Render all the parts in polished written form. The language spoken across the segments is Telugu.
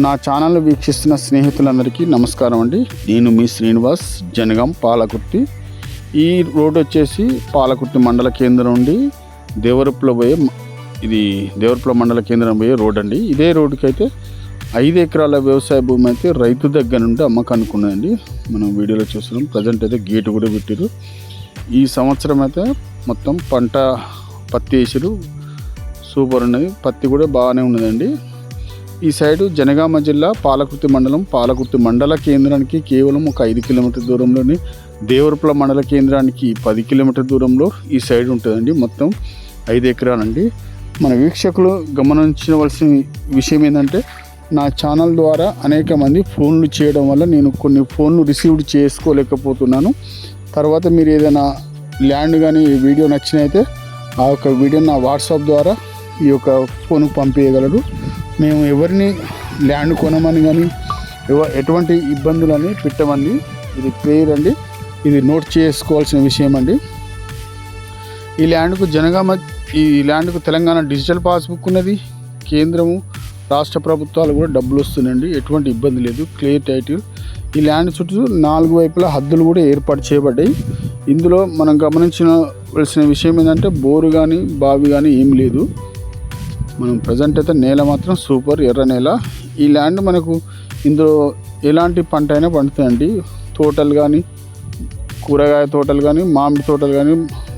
నా ఛానల్ వీక్షిస్తున్న స్నేహితులందరికీ నమస్కారం అండి. నేను మీ శ్రీనివాస్, జనగాం పాలకుర్తి. ఈ రోడ్ వచ్చేసి పాలకుర్తి మండల కేంద్రం నుండి దేవరపులో పోయే దేవరపుల మండల కేంద్రం పోయే రోడ్ అండి. ఇదే రోడ్డుకి అయితే 5 ఎకరాల వ్యవసాయ భూమి అయితే రైతు దగ్గర నుండి అమ్మకానికి ఉన్నదండి. మనం వీడియోలో చూస్తున్నాం. ప్రజెంట్ అయితే గేటు కూడా పెట్టారు. ఈ సంవత్సరం అయితే మొత్తం పంట పత్తి వేసారు. సూపర్ ఉన్నది. పత్తి కూడా బాగానే ఉన్నదండి. ఈ సైడు జనగామ జిల్లా పాలకుర్తి మండలం, పాలకుర్తి మండల కేంద్రానికి కేవలం ఒక 5 కిలోమీటర్ దూరంలోని, దేవరపుల మండల కేంద్రానికి 10 కిలోమీటర్ దూరంలో ఈ సైడ్ ఉంటుందండి. మొత్తం 5 ఎకరాలండి. మన వీక్షకులు గమనించవలసిన విషయం ఏంటంటే, నా ఛానల్ ద్వారా అనేక మంది ఫోన్లు చేయడం వల్ల నేను కొన్ని ఫోన్లు రిసీవ్డ్ చేసుకోలేకపోతున్నాను. తర్వాత మీరు ఏదైనా ల్యాండ్ కానీ ఈ వీడియో నచ్చినైతే ఆ యొక్క వీడియోని నా వాట్సాప్ ద్వారా ఈ యొక్క ఫోన్కు పంపించగలరు. మేము ఎవరిని ల్యాండ్ కొనమని కానీ ఎటువంటి ఇబ్బందులని పెట్టమండి. ఇది క్లియర్ అండి. ఇది నోట్ చేసుకోవాల్సిన విషయం అండి. ఈ ల్యాండ్కు తెలంగాణ డిజిటల్ పాస్బుక్ ఉన్నది. కేంద్రము రాష్ట్ర ప్రభుత్వాలు కూడా డబ్బులు వస్తున్నాయండి. ఎటువంటి ఇబ్బంది లేదు. Clear title. ఈ ల్యాండ్ చుట్టూ 4 వైపులా హద్దులు కూడా ఏర్పాటు చేయబడ్డాయి. ఇందులో మనం గమనించవలసిన విషయం ఏంటంటే, బోరు కానీ బావి కానీ ఏం లేదు. మనం ప్రజెంట్ అయితే నేల మాత్రం సూపర్ ఎర్ర నేల. ఈ ల్యాండ్ మనకు ఇందులో ఎలాంటి పంట అయినా పండుతాయండి. తోటలు కానీ, కూరగాయ తోటలు కానీ, మామిడి తోటలు కానీ,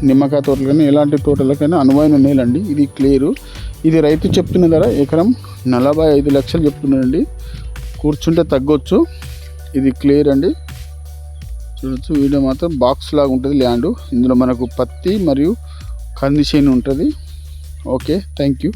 నిమ్మకాయ తోటలు కానీ, ఎలాంటి తోటలకైనా అనువైన నేల అండి. ఇది క్లియరు. ఇది రైతు చెప్తున్న ధర ఎకరం 45 లక్షలు చెప్తున్నాడండి. కూర్చుంటే తగ్గొచ్చు. ఇది క్లియర్ అండి. చూడొచ్చు. వీడియో మాత్రం బాక్స్ లాగా ఉంటుంది ల్యాండ్. ఇందులో మనకు పత్తి మరియు కంది చేను ఉంటుంది. Okay, thank you.